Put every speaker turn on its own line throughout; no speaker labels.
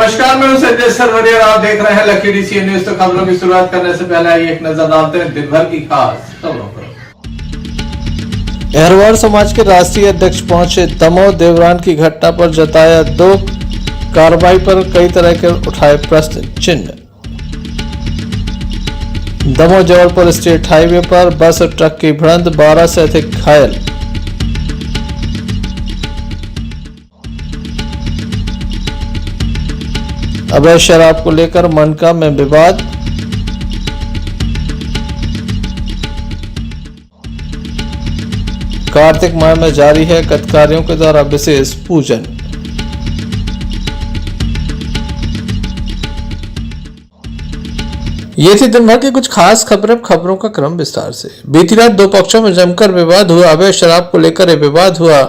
नमस्कार, मैं हूं संजय सरवरिया और आप देख रहे हैं लकी डीसी न्यूज। तो खबरों की शुरुआत करने से पहले आइए एक नजर डालते हैं दिन भर की खास खबरों पर।
अहरवार समाज के राष्ट्रीय अध्यक्ष पहुंचे दमोह देवरान की घटना पर जताया दुख, कार्रवाई पर कई तरह के उठाए प्रश्न चिन्ह। दमोह जबलपुर स्टेट हाईवे पर बस और ट्रक की भिड़ंत, 12 से अधिक घायल। अवैध शराब को लेकर मनका में विवाद। कार्तिक माह में जारी है कत्कारियों के द्वारा विशेष पूजन। ये थी दिन भर की कुछ खास खबरें। खबरों का क्रम विस्तार से। बीती रात दो पक्षों में जमकर विवाद हुआ। अवैध शराब को लेकर यह विवाद हुआ।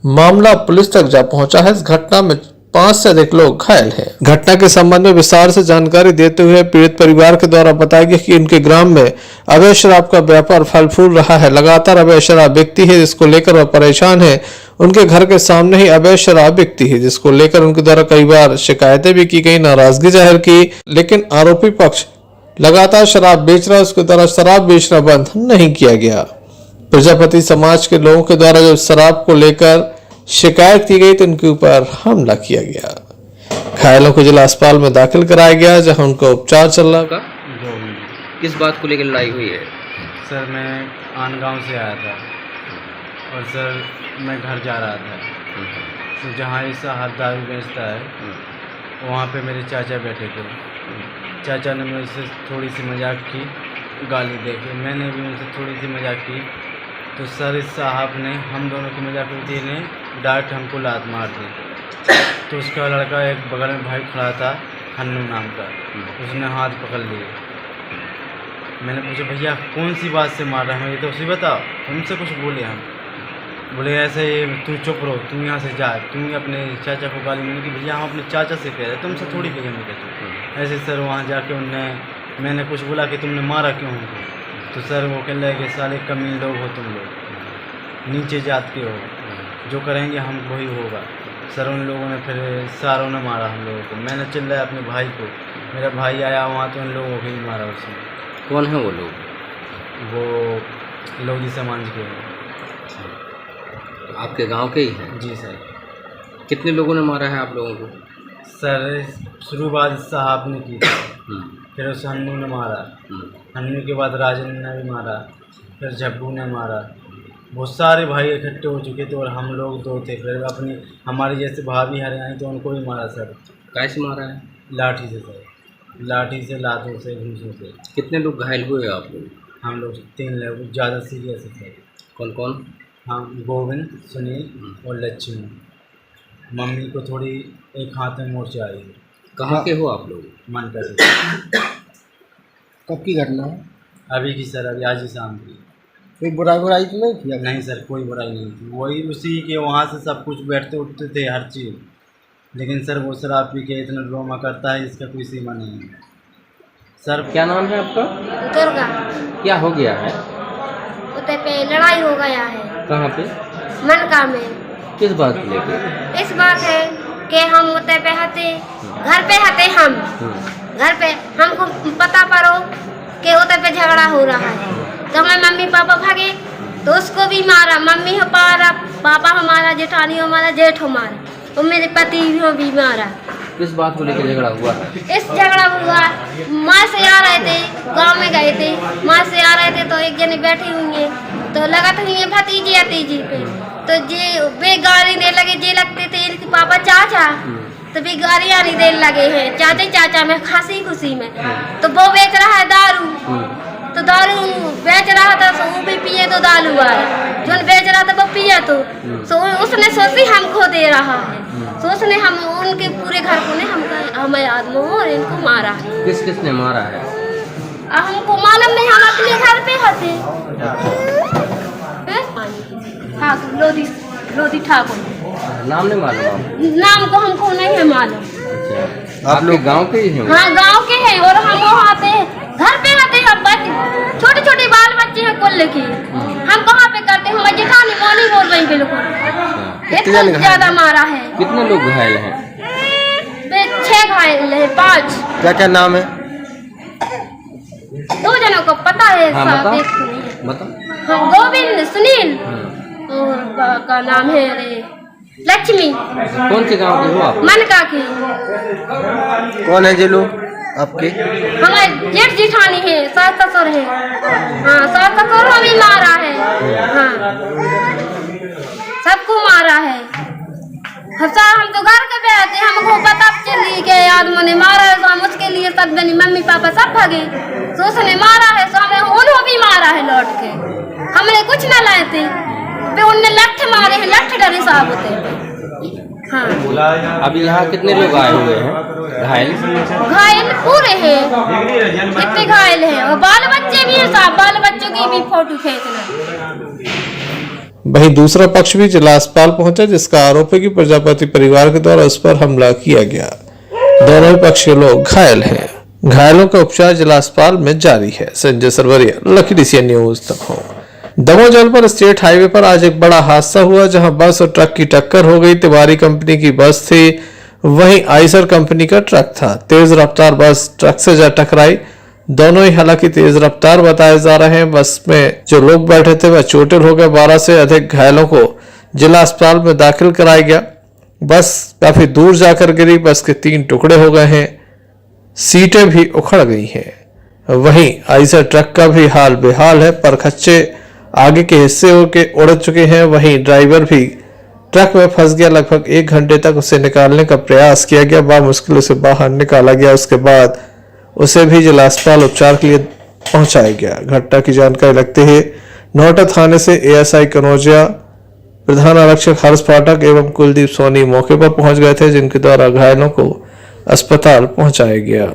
मामला पुलिस तक जा पहुंचा है। इस घटना में 5 से अधिक लोग घायल हैं। घटना के संबंध में विस्तार से जानकारी देते हुए पीड़ित परिवार के द्वारा बताया गया कि उनके ग्राम में अवैध शराब का व्यापार फल फूल रहा है। लगातार अवैध शराब बिकती है, जिसको लेकर वह परेशान है। उनके घर के सामने ही अवैध शराब बिकती है, जिसको लेकर उनके द्वारा कई बार शिकायतें भी की गई, नाराजगी जाहिर की, लेकिन आरोपी पक्ष लगातार शराब बेच रहा है, उसके द्वारा शराब बेचना बंद नहीं किया गया। प्रजापति समाज के लोगों के द्वारा जब शराब को लेकर शिकायत की गई तो उनके ऊपर हमला किया गया। घायलों को जिला अस्पताल में दाखिल कराया गया, जहां उनका उपचार चल रहा था।
किस बात को लेकर लड़ाई हुई है?
सर मैं आन गांव से आया था और सर मैं घर जा रहा था, तो जहाँ इस हाथ दारू बेचता है वहाँ पे मेरे चाचा बैठे थे। चाचा ने मुझसे थोड़ी सी मजाक की, गाली दे के मैंने भी उनसे थोड़ी सी मजाक की, तो सर इस साहब ने हम दोनों की मजाक उड़ती ने डांट हमको लात मार दी। तो उसका लड़का एक बगल में भाई खड़ा था, हन्नू नाम का, उसने हाथ पकड़ लिए। मैंने पूछा भैया कौन सी बात से मार रहे हैं, ये तो उसी बताओ, तुमसे कुछ बोले हम। बोले ऐसे तू चुप रहो, तुम यहाँ से जा। तुम अपने चाचा को गाली मैंने कि भैया हम अपने चाचा से कह रहे, तुमसे थोड़ी कहे मैं कहती। ऐसे सर वहाँ जाके मैंने कुछ बोला कि तुमने मारा क्यों हमको, तो सर वो कह रहे कि साले कमीन लोग हो तुम लोग, नीचे जात के हो, जो करेंगे हम वही होगा। सर उन लोगों ने फिर सारों ने मारा हम लोगों को। मैंने चिल्लाया अपने भाई को, मेरा भाई आया वहाँ तो उन लोगों को ही मारा उसने।
कौन है वो लोग?
वो लोधी समाज के हैं।
आपके गांव के ही हैं?
जी सर।
कितने लोगों ने मारा है आप लोगों को?
सर शुरुआत साहब ने की, फिर उस हन्नू ने मारा, हन्नू के बाद राजन ने भी मारा, फिर झब्बू ने मारा। बहुत सारे भाई इकट्ठे हो चुके थे और हम लोग 2 थे। फिर अपनी हमारी जैसे भाभी हरे आई तो उनको भी मारा सर।
कैसे मारा है?
लाठी से सर, लाठी से, लातों से, घूसों से।
कितने लोग घायल हुए आप लोग?
हम लोग 3 लोग ज़्यादा सीरियस है सर।
कौन कौन?
हाँ, गोविंद, सुनील और लक्ष्मी। मम्मी को थोड़ी एक हाथ में मोर्चा आई है।
कहाँ के हो आप लोग?
मन कर।
कब की घटना है?
अभी की सर, अभी आज ही शाम की।
कोई बुराई तो नहीं किया?
नहीं सर, कोई बुराई नहीं थी। वही उसी के वहाँ से सब कुछ बैठते उठते थे हर चीज़, लेकिन सर वो शराब पी के इतना ड्रामा करता है, इसका कोई सीमा नहीं है सर।
क्या नाम है आपका?
दुर्गा।
क्या हो गया है?
उते पे लड़ाई हो गया है।
कहाँ पे?
मनका में।
किस बात को लेकर?
इस बात है कि हम उते पे हते, घर पे हते हम, घर पे हमको पता पड़ो कि उते पे झगड़ा हो रहा है, तो मैं मम्मी पापा भागे तो उसको भी मारा। मम्मी हमारा, पापा हमारा, जेठानी हमारा, जेठ हमारा, और मेरे पति भी मारा।
किस बात को लेकर झगड़ा हुआ है?
इस झगड़ा हुआ, माँ से आ रहे थे, गांव में गए थे, माँ से आ रहे थे तो एक जने बैठी हुई है, तो लगा था ये भतीजी अतीजी पे, तो जे वे गाली दे लगे, जे लगते थे इनके पापा चाचा, तो भी गालियाँ नहीं देने लगे हैं चाचा चाचा में, खांसी खुशी में। तो वो बेच रहा है दारू, तो दारू बेच रहा था, तो वो भी पिए तो दारू वाला जो बेच रहा था वो पिया, तो उसने सोची हमको दे रहा है, तो उसने हम उनके पूरे घर को ने हमें आदमों और इनको मारा है।
किस किस ने मारा है?
हमको मालूम नहीं, हम अपने घर पे होते। ठाकुर, लोधी ठाकुर।
नाम नहीं मालूम आपको?
नाम को हमको नहीं है मालूम।
अच्छा, आप लोग गांव के ही हैं?
हाँ गांव के हैं, और हम वहाँ पे घर पे आते हैं। छोटे छोटे बाल बच्चे हैं कुल की, हम कहाँ पे करते हैं? हमारे जेठानी बोली बोल रही बिल्कुल। इतना ज्यादा मारा है।
कितने लोग घायल हैं?
6 6 घायल है, 5।
क्या क्या नाम है?
2 जनों को पता है।
हाँ,
साहब,
बताओ।
एक को नहीं है।
बताओ।
हाँ, गोविंद, सुनील और का नाम है अरे लक्ष्मी।
कौन से गांव के हो आप?
मनका की।
कौन है ये लोग आपके?
हमारे जेठ जिठानी है, सास ससुर है। हाँ, सास ससुर को भी मारा है। हाँ, सबको मारा है। हम तो घर के गए थे, हमको पता चली कि आदमी ने मारा है, तो हम उसके लिए सब बनी मम्मी पापा सब भागे। तो उसने मारा है, तो हमें उन्होंने भी मारा है लौट के। हमने कुछ न लाए थे, उनने लठ मारे हैं, लठ डरे साहब होते। हाँ,
अभी यहाँ कितने लोग आए हुए हैं घायल?
घायल पूरे हैं, कितने घायल हैं, और बाल बच्चे भी हैं साहब, बाल बच्चों की भी फोटो खींचना।
वहीं दूसरा पक्ष भी जिला अस्पताल पहुंचा, जिसका आरोप है कि प्रजापति परिवार के द्वारा उस पर हमला किया गया। दोनों ही पक्ष के लोग घायल हैं। घायलों का उपचार जिला अस्पताल में जारी है। Sanjay Sarwariya, lucky DCN news Damoh. Damoh जल पर स्टेट हाईवे पर आज एक बड़ा हादसा हुआ, जहां बस और ट्रक की टक्कर हो गई। तिवारी कंपनी की बस थी, वहीं आइसर कंपनी का ट्रक था। तेज रफ्तार बस ट्रक से जा टकराई। दोनों ही हालांकि तेज रफ्तार बताए जा रहे हैं। बस में जो लोग बैठे थे वह चोटिल हो गए। 12 से अधिक घायलों को जिला अस्पताल में दाखिल कराया गया। बस काफी दूर जाकर गिरी। बस के 3 टुकड़े हो गए हैं, सीटें भी उखड़ गई हैं। वहीं आइसर ट्रक का भी हाल बेहाल है। परखच्चे आगे के हिस्से होके उड़ चुके हैं। वहीं ड्राइवर भी ट्रक में फंस गया। लगभग 1 घंटे तक उसे निकालने का प्रयास किया गया। बामुश्किल उसे बाहर निकाला गया। उसके बाद उसे भी जिला अस्पताल उपचार के लिए पहुंचाया गया। घटना की जानकारी लगते ही नोएडा थाने से एएसआई कनौजिया, प्रधान आरक्षक हर्ष पाठक एवं कुलदीप सोनी मौके पर पहुंच गए थे, जिनके द्वारा घायलों को अस्पताल पहुंचाया गया।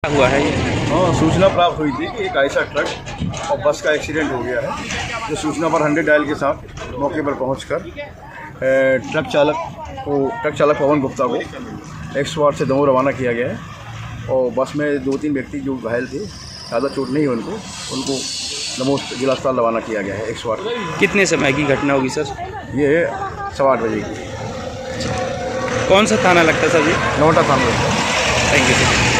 हुआ है ये?
हाँ, सूचना प्राप्त हुई थी कि एक ऐसा ट्रक और बस का एक्सीडेंट हो गया है। जो सूचना पर 100 डायल के साथ मौके पर पहुंचकर ट्रक चालक पवन गुप्ता को 108 से दमोह रवाना किया गया है। और बस में 2-3 व्यक्ति जो घायल थे, ज़्यादा चोट नहीं हुई उनको दमोह जिला अस्पताल रवाना किया गया है 108।
कितने समय की घटना होगी सर?
ये 8:15 बजे की।
कौन सा थाना लगता है सर जी?
नोएडा थाना लगता है।
Thank you sir.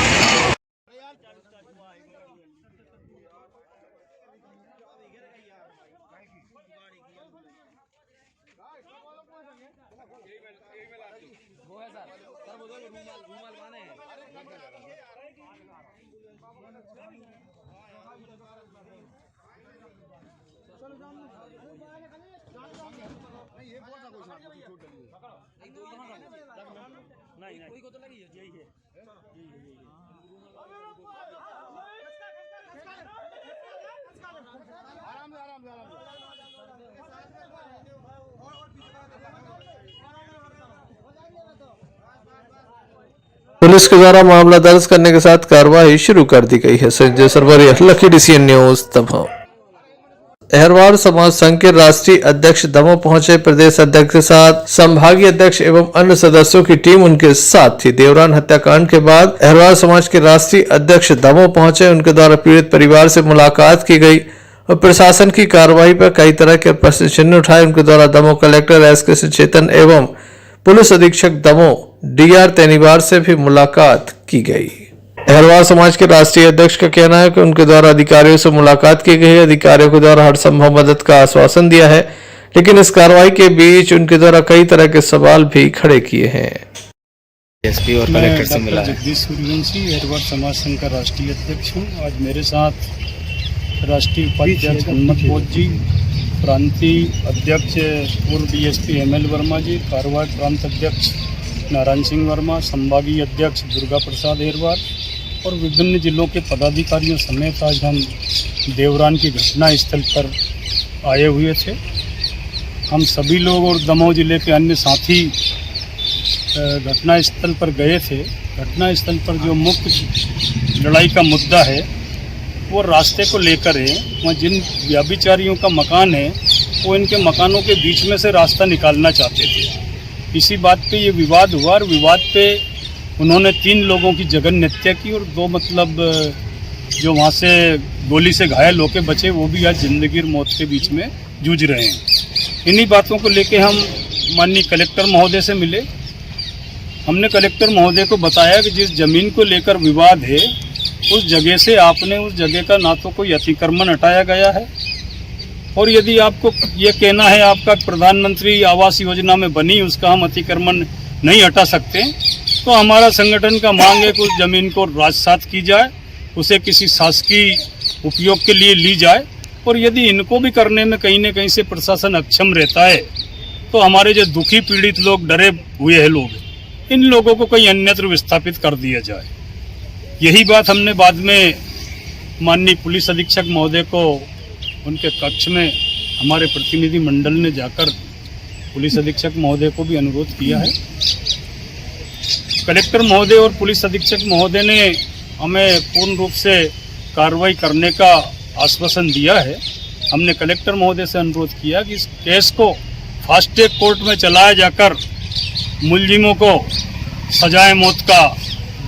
पुलिस के द्वारा मामला दर्ज करने के साथ कार्रवाई शुरू कर दी गई है। Sanjay Sarwariya, lucky DCN news Damoh. Aharwal समाज संघ के राष्ट्रीय अध्यक्ष दमोह पहुंचे। प्रदेश अध्यक्ष के साथ संभागीय अध्यक्ष एवं अन्य सदस्यों की टीम उनके साथ थी। देवरान हत्याकांड के बाद अहरवाल समाज के राष्ट्रीय अध्यक्ष दमोह पहुंचे। उनके द्वारा पीड़ित परिवार से मुलाकात की गई और प्रशासन की कार्रवाई पर कई तरह के प्रश्न चिन्ह उठाए। उनके द्वारा दमोह कलेक्टर एसके सचेतन एवं पुलिस अधीक्षक दमोह डीआर तेनीवार से भी मुलाकात की गई। अहरवाल समाज के राष्ट्रीय अध्यक्ष का कहना है कि उनके द्वारा अधिकारियों से मुलाकात की गई है। अधिकारियों के द्वारा हर संभव मदद का आश्वासन दिया है, लेकिन इस कार्रवाई के बीच उनके द्वारा कई तरह के सवाल भी खड़े किए हैं।
एसपी और कलेक्टर से मिला है।
जगदीश सूर्यवंशी अहरवाल समाज संघ का राष्ट्रीय अध्यक्ष हूँ। आज मेरे साथ राष्ट्रीय उपाध्यक्ष हनुमत बोध जी, प्रांतीय अध्यक्ष पूर्व डीएसपी एमएल वर्मा जी, कारवार प्रांत अध्यक्ष नारायण सिंह वर्मा, संभागीय अध्यक्ष दुर्गा प्रसाद अहरवाल और विभिन्न जिलों के पदाधिकारियों समेत आज हम देवरान की घटना स्थल पर आए हुए थे। हम सभी लोग और दमोह जिले के अन्य साथी घटना स्थल पर गए थे। घटना स्थल पर जो मुख्य लड़ाई का मुद्दा है वो रास्ते को लेकर है। वहाँ जिन व्याभिचारियों का मकान है वो इनके मकानों के बीच में से रास्ता निकालना चाहते थे। इसी बात पे ये विवाद हुआ और विवाद पे उन्होंने 3 लोगों की जघन्य हत्या की और 2 मतलब जो वहाँ से गोली से घायल होकर बचे वो भी आज जिंदगी और मौत के बीच में जूझ रहे हैं। इन्हीं बातों को लेके हम माननीय कलेक्टर महोदय से मिले। हमने कलेक्टर महोदय को बताया कि जिस ज़मीन को लेकर विवाद है उस जगह से आपने उस जगह का ना तो कोई अतिक्रमण हटाया गया है और यदि आपको ये कहना है आपका प्रधानमंत्री आवास योजना में बनी उसका हम अतिक्रमण नहीं हटा सकते, तो हमारा संगठन का मांग है कि उस ज़मीन को राजसात की जाए, उसे किसी शासकीय उपयोग के लिए ली जाए। और यदि इनको भी करने में कहीं न कहीं से प्रशासन अक्षम रहता है तो हमारे जो दुखी पीड़ित लोग डरे हुए हैं लोग, इन लोगों को कहीं अन्यत्र विस्थापित कर दिया जाए। यही बात हमने बाद में माननीय पुलिस अधीक्षक महोदय को उनके कक्ष में हमारे प्रतिनिधि मंडल ने जाकर पुलिस अधीक्षक महोदय को भी अनुरोध किया है। कलेक्टर महोदय और पुलिस अधीक्षक महोदय ने हमें पूर्ण रूप से कार्रवाई करने का आश्वासन दिया है। हमने कलेक्टर महोदय से अनुरोध किया कि इस केस को फास्ट ट्रैक कोर्ट में चलाया जाकर मुलजिमों को सजाए मौत का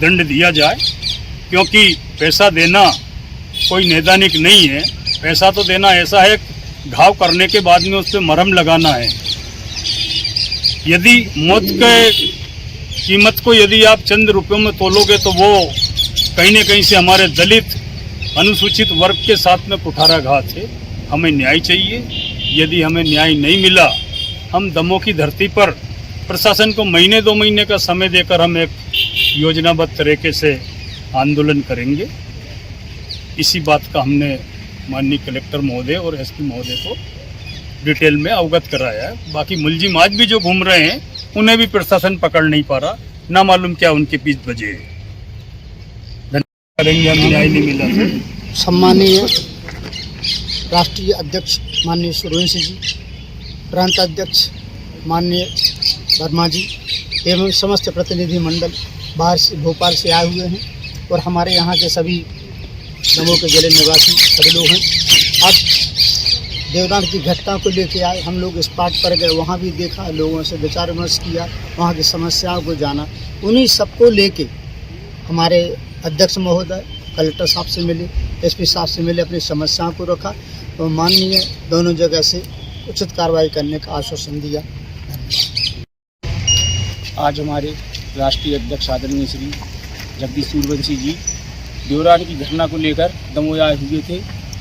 दंड दिया जाए, क्योंकि पैसा देना कोई नैदानिक नहीं है। पैसा तो देना ऐसा है घाव करने के बाद में उस पर मरहम लगाना है। यदि मौत के कीमत को यदि आप चंद रुपयों में तोलोगे तो वो कहीं न कहीं से हमारे दलित अनुसूचित वर्ग के साथ में कुठाराघात है। हमें न्याय चाहिए। यदि हमें न्याय नहीं मिला हम दमोह की धरती पर प्रशासन को महीने 2 महीने का समय देकर हम एक योजनाबद्ध तरीके से आंदोलन करेंगे। इसी बात का हमने माननीय कलेक्टर महोदय और एसपी महोदय को डिटेल में अवगत कराया है। बाकी मुलजिम आज भी जो घूम रहे हैं उन्हें भी प्रशासन पकड़ नहीं पा रहा, ना मालूम क्या उनके पीछे वजह है। धन्यवाद करेंगे, हमें न्याय नहीं मिला।
सम्मानीय राष्ट्रीय अध्यक्ष माननीय सूर्यवंशी जी, प्रांत अध्यक्ष माननीय वर्मा जी एवं समस्त प्रतिनिधि मंडल बाहर से भोपाल से आए हुए हैं और हमारे यहाँ के सभी दमोह के जिले निवासी सभी लोग हैं। अब देवरान की घटना को लेके आए, हम लोग स्पॉट पर गए, वहाँ भी देखा, लोगों से विचार विमर्श किया, वहाँ की समस्याओं को जाना। उन्हीं सबको लेके हमारे अध्यक्ष महोदय कलेक्टर साहब से मिले, एसपी साहब से मिले, अपनी समस्याओं को रखा और माननीय दोनों जगह से उचित कार्रवाई करने का आश्वासन दिया।
आज हमारे राष्ट्रीय अध्यक्ष आदरणीय श्री जगदीश सूर्यवंशी जी देवरान की घटना को लेकर दमोह आए हुए थे।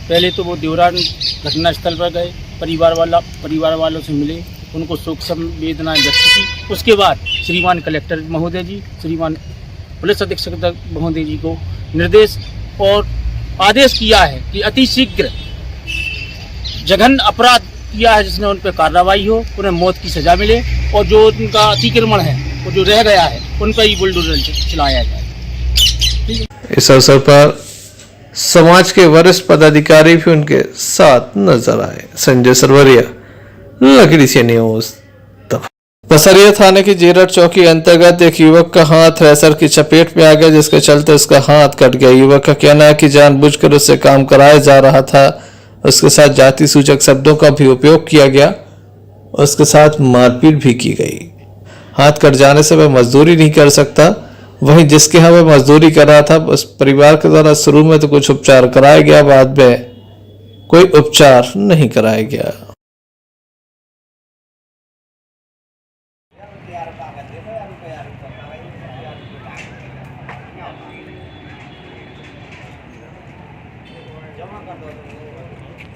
पहले तो वो देवरान घटना स्थल पर गए, परिवार वालों से मिले, उनको शोक संवेदनाएं व्यक्त की। उसके बाद श्रीमान कलेक्टर महोदय जी, श्रीमान पुलिस अधीक्षक महोदय जी को निर्देश और आदेश किया है कि अतिशीघ्र जघन्य अपराध किया है जिसने उन पर कार्रवाई हो, उन्हें मौत की सजा मिले और जो उनका अतिक्रमण है वो जो रह गया है उन पर ही बुलडोजर चलाया जाए।
इस अवसर पर समाज के वरिष्ठ पदाधिकारी भी उनके साथ नजर आए। संजय सरवरिया, लकड़ी से न्यूज। पसरिया थाने की जेरठ चौकी अंतर्गत एक युवक का हाथ थ्रेसर की चपेट में आ गया, जिसके चलते उसका हाथ कट गया। युवक का कहना है कि जानबूझकर उससे काम कराया जा रहा था। उसके साथ जाति सूचक शब्दों का भी उपयोग किया गया, उसके साथ मारपीट भी की गई। हाथ कट जाने से वह मजदूरी नहीं कर सकता। वहीं जिसके यहाँ वह मजदूरी कर रहा था उस परिवार के द्वारा शुरू में तो कुछ उपचार कराया गया, बाद में कोई उपचार नहीं कराया गया।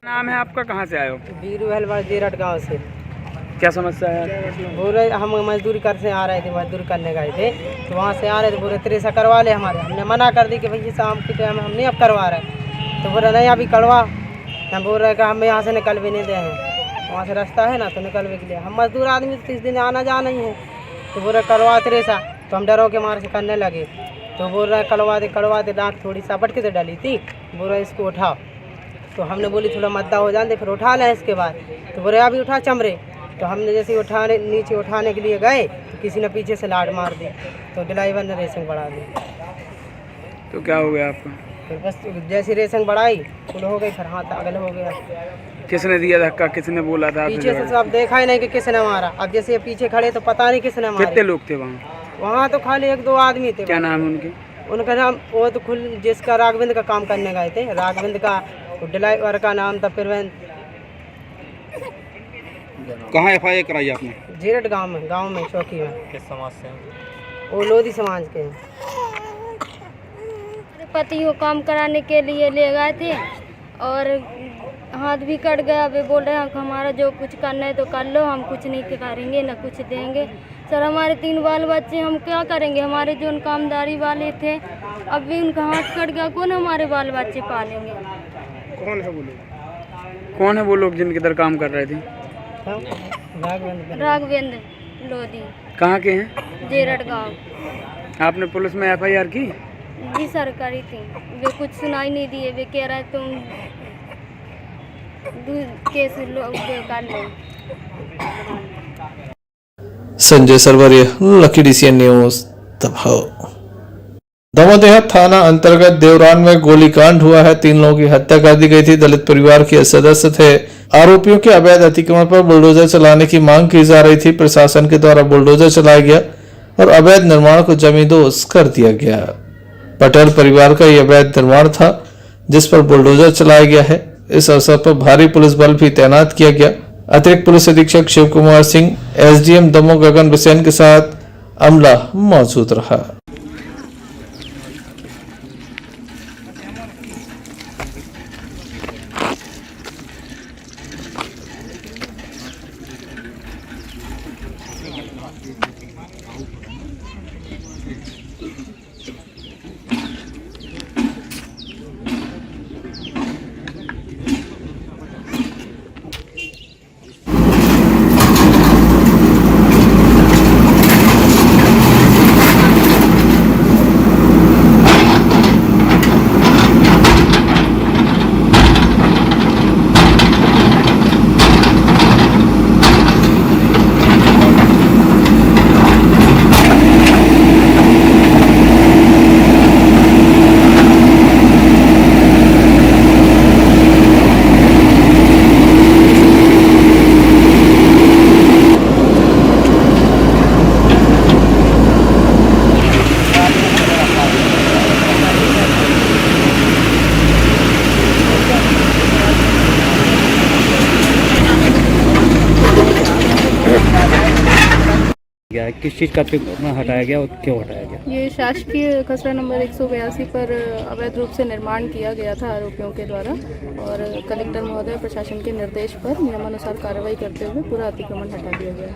नाम है आपका, कहाँ से आए हो?
बीरू हलवाड़ जेरठ गाँव से।
क्या समस्या है?
बोल रहे हम मजदूरी करने आ रहे थे, मजदूरी करने गए थे तो वहाँ से आ रहे थे, बोले त्रेसा करवा ले हमारे। हमने मना कर दी कि भैया शाम के टाइम हम नहीं अब करवा रहे। तो बोले नहीं अभी करवा। हम बोल रहे कि हम यहाँ से निकल भी नहीं दे हैं, वहाँ से रास्ता है ना तो निकल भी के लिए। हम मजदूर आदमी 30 दिन आना जाना ही है। तो बोले करवा त्रेसा, तो हम डरों के मार से करने लगे। तो बोल रहा है कड़वा दे लाख थोड़ी सा बटके से डाली थी, बोल रहा है इसको उठाओ। तो हमने बोली थोड़ा मद्दा हो जाने फिर उठा लें इसके बाद। तो बोल रहे अभी उठा चमरे। तो हमने जैसे नीचे उठाने के लिए गए तो किसी ने पीछे से लाड मार दी, तो ड्राइवर ने रेसिंग बढ़ा दी।
तो क्या हो गया आपका?
फिर बस जैसी रेसिंग बढ़ाई फुल हो गई, फिर हाथ अगल हो गया।
किसने दिया धक्का, किसने बोला था?
पीछे से सब देखा ही नहीं कि किसने मारा। अब जैसे ये पीछे खड़े तो पता नहीं किसने मारा।
कितने लोग थे वहाँ?
वहाँ तो खाली 1-2 आदमी थे।
क्या नाम है उनके?
उनका नाम वो तो खुल जिसका राघवेंद्र का काम करने गए थे, राघवेंद्र का ड्राइवर का नाम था फिर।
कहाँ FIR कराई आपने?
जीरट गांव में चौकी में।
किस समाज से?
वो लोधी समाज के हैं।
पति को काम कराने के लिए ले गए थे और हाथ भी कट गया। वे बोल रहे हैं हमारा जो कुछ करना है तो कर लो, हम कुछ नहीं करेंगे ना कुछ देंगे। सर हमारे 3 बाल बच्चे, हम क्या करेंगे? हमारे जो कामदारी वाले थे अब भी उनका हाथ कट गया, कौन हमारे बाल बच्चे पालेंगे?
कौन है वो लोग जिनके इधर काम कर रहे थे?
राघवेंद्र लोधी।
कहाँ के हैं?
जेरट गाँव।
आपने पुलिस में FIR की?
जी सर करी थी, वे कुछ सुनाई नहीं दिए। वे कह रहे तुम केस कर लो।
Sanjay Sarwariya, lucky DCN news दबाव। दमोह थाना अंतर्गत देवरान में गोलीकांड हुआ है। 3 लोगों की हत्या कर दी गई थी। दलित परिवार के सदस्य थे। आरोपियों के अवैध अतिक्रमण पर बुलडोजर चलाने की मांग की जा रही थी। प्रशासन के द्वारा बुलडोजर चलाया गया और अवैध निर्माण को जमींदोज कर दिया गया। पटेल परिवार का यह अवैध निर्माण था जिस पर बुलडोजर चलाया गया है। इस अवसर पर भारी पुलिस बल भी तैनात किया गया। अतिरिक्त पुलिस अधीक्षक शिव कुमार सिंह, SDM दमोह गगन बिसेन के साथ अमला मौजूद रहा।
किस चीज़ का अतिक्रमण हटाया गया और क्यों हटाया गया?
ये शासकीय खसरा नंबर 182 पर अवैध रूप से निर्माण किया गया था आरोपियों के द्वारा और कलेक्टर महोदय प्रशासन के निर्देश पर नियमानुसार कार्रवाई करते हुए पूरा अतिक्रमण हटा दिया गया।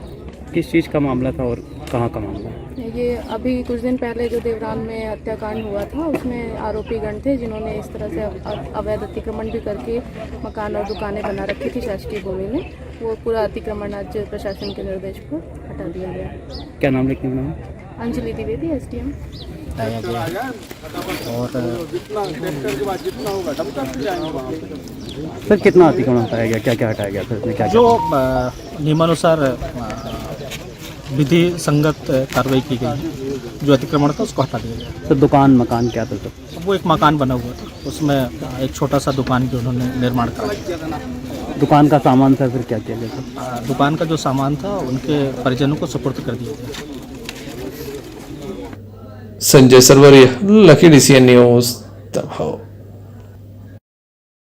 किस चीज़ का मामला था और कहाँ का मामला?
ये अभी कुछ दिन पहले जो देवरान में हत्याकांड हुआ था उसमें आरोपी गण थे जिन्होंने इस तरह से अवैध अतिक्रमण भी करके मकान और दुकानें बना रखी थी शासकीय भूमि में। वो पूरा अतिक्रमण आज प्रशासन के निर्देश पर हटा दिया गया।
क्या नाम लिखने का नाम?
अंजलि द्विवेदी, SDM।
सर कितना अतिक्रमण हटाया गया, क्या क्या हटाया गया सर? इसमें क्या
जो नियमानुसार विधि संगत कार्रवाई की गई, जो अतिक्रमण था उसको हटा दिया गया।
सर दुकान मकान क्या था सर?
वो एक मकान बना हुआ था, उसमें एक छोटा सा दुकान की उन्होंने निर्माण करा।
दुकान का सामान सर फिर क्या किया गया सर?
दुकान का जो सामान था उनके परिजनों को सुपुर्द कर दिया गया।
Sanjay Sarwariya, lucky DCN news दबाव।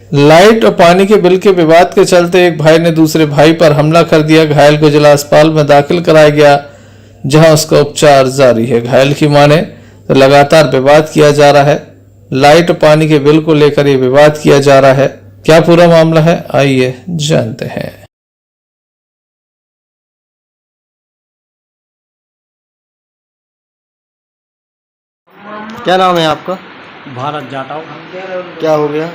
लाइट और पानी के बिल के विवाद के चलते एक भाई ने दूसरे भाई पर हमला कर दिया। घायल को जिला अस्पताल में दाखिल कराया गया जहां उसका उपचार जारी है। घायल की माने तो लगातार विवाद किया जा रहा है। लाइट और पानी के बिल को लेकर यह विवाद किया जा रहा है। क्या पूरा मामला है, आइए जानते हैं।
क्या नाम है आपका?
भारत जाटाओ।
क्या हो गया?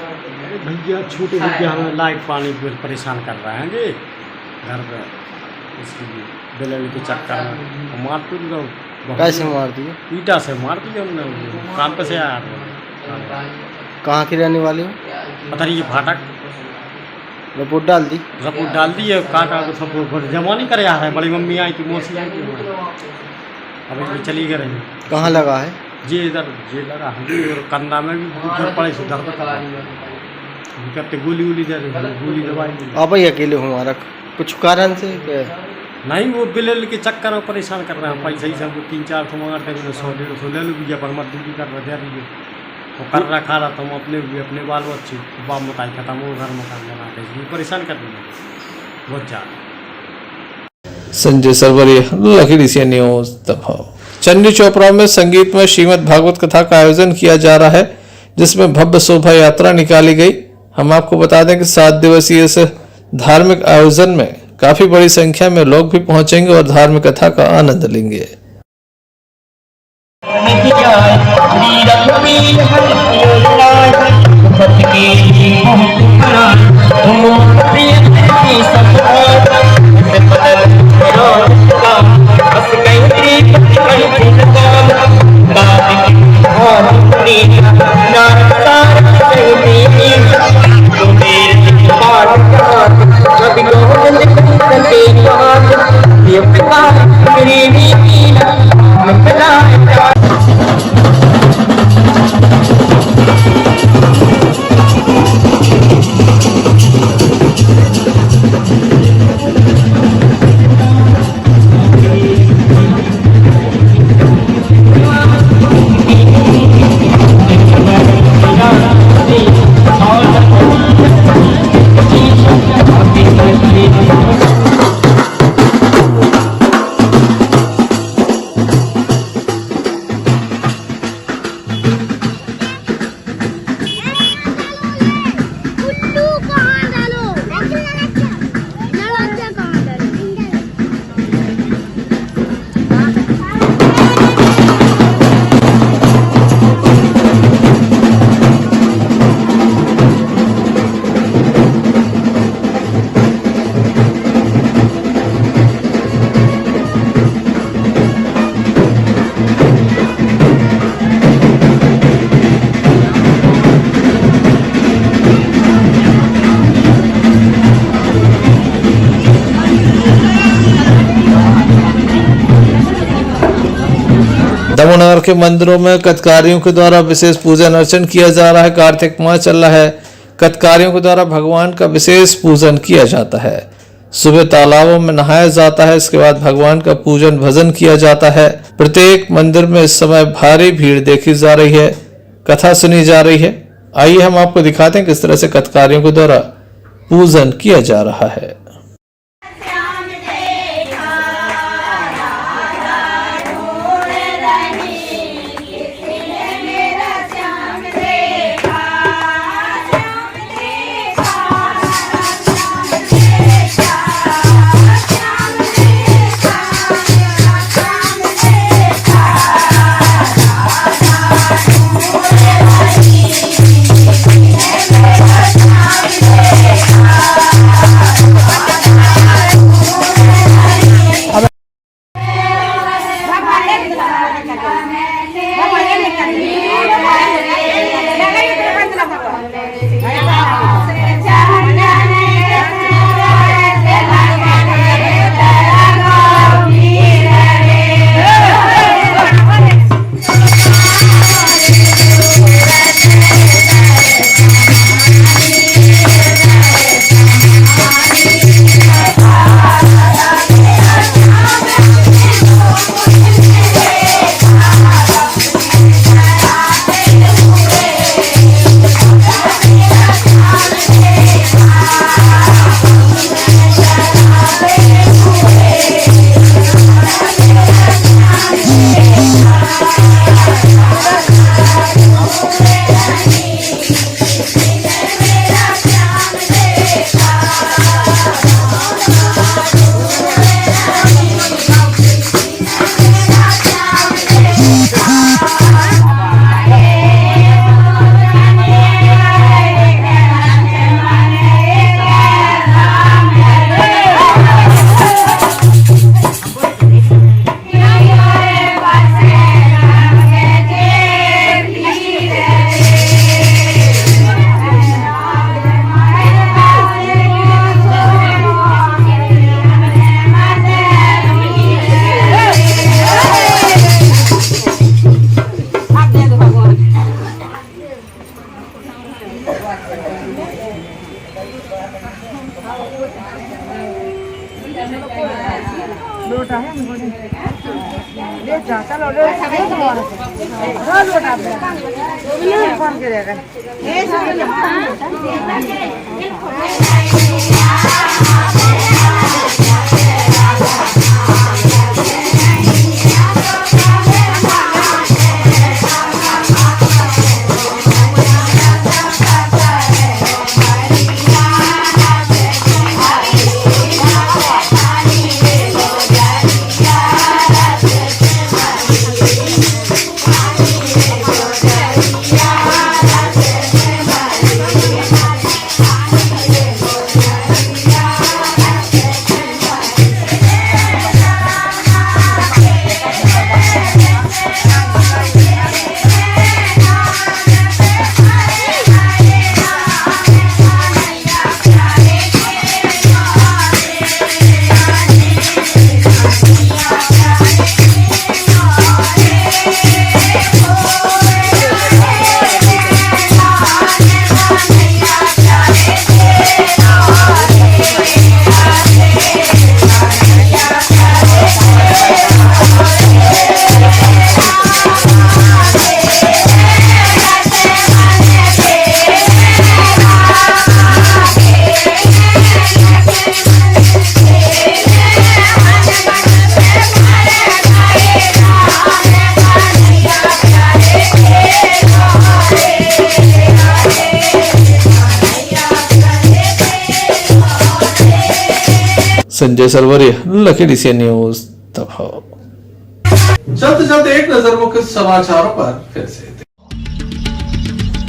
भैया छोटे भैया हमें लाइट पानी बिल परेशान कर रहे हैं जी घर पर, इसके लिए बिल के चक्कर में मार पीट गए।
कैसे मार दिए?
ईटा से मार दिए हमने, काम पे से आया था।
कहाँ की रहने वाले हो?
पता नहीं, ये फाटक
रिपोर्ट डाल दी?
रिपोर्ट डाल दी है, काटा को सब जमा नहीं करे आ रहा है। बड़ी मम्मी आई थी, मौसी आई थी, अब ये चली गई।
कहाँ लगा है?
ये इधर ये लगा है, ये कंधा में भी जब पड़े से दर्द कर करते गोली दे रही, गोली दवाई।
आप ही अकेले हो वहाँ? कुछ कारण से
नहीं, वो बिल के चक्कर में परेशान कर रहे हैं। पैसा ही सब 300-400 मांगते हैं, 100-150 ले लो भैया, पर मत दूरी कर रहे दे रही है। वो कर रखा रहा तुम अपने भी, अपने बाल बच्चे बाप मकाई खत्म हो, घर मकान बनाते हैं, परेशान कर दिया बहुत ज़्यादा।
संजय सरवरिया, लकी सी न्यूज दबाव। चंडी चौपड़ा में संगीतमय श्रीमद् भागवत कथा का आयोजन किया जा रहा है, जिसमें भव्य शोभा यात्रा निकाली गई। हम आपको बता दें कि 7 दिवसीय इस धार्मिक आयोजन में काफी बड़ी संख्या में लोग भी पहुंचेंगे और धार्मिक कथा का आनंद लेंगे। दमोनगर के मंदिरों में कत्कारियों के द्वारा विशेष पूजन अर्चन किया जा रहा है। कार्तिक माह चल रहा है, कत्कारियों के द्वारा भगवान का विशेष पूजन किया जाता है। सुबह तालाबों में नहाया जाता है, इसके बाद भगवान का पूजन भजन किया जाता है। प्रत्येक मंदिर में इस समय भारी भीड़ देखी जा रही है, कथा सुनी जा रही है। आइए हम आपको दिखाते हैं किस तरह से कत्कारियों के द्वारा पूजन किया जा रहा है।
Bye.
Sanjay Sarwariya, lucky DCN news दबाव।
जल्द एक नजर मुख्य समाचारों पर फिर से।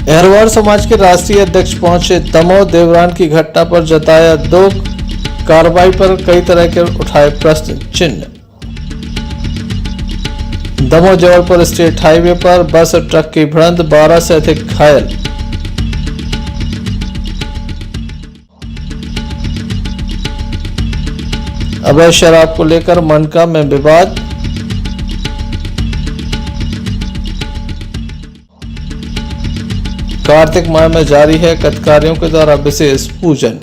अहरवार समाज के राष्ट्रीय अध्यक्ष पहुंचे दमोह देवरान की घटना पर जताया दुख, कार्रवाई पर कई तरह के उठाए प्रश्न चिन्ह। दमोह जबलपुर स्टेट हाईवे पर बस और ट्रक की भिड़ंत, 12 से अधिक घायल। अवैध शराब को लेकर मनका में विवाद, कार्तिक माह में जारी है कत्कारियों के द्वारा विशेष पूजन।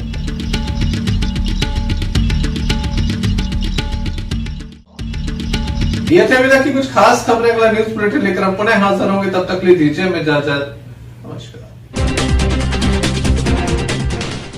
ये थे अभी तक की कुछ खास खबरें। अगला न्यूज बुलेटिन लेकर हम पुनः हाजिर होंगे, तब तक लिए दीजिए हमें इजाजत। नमस्कार।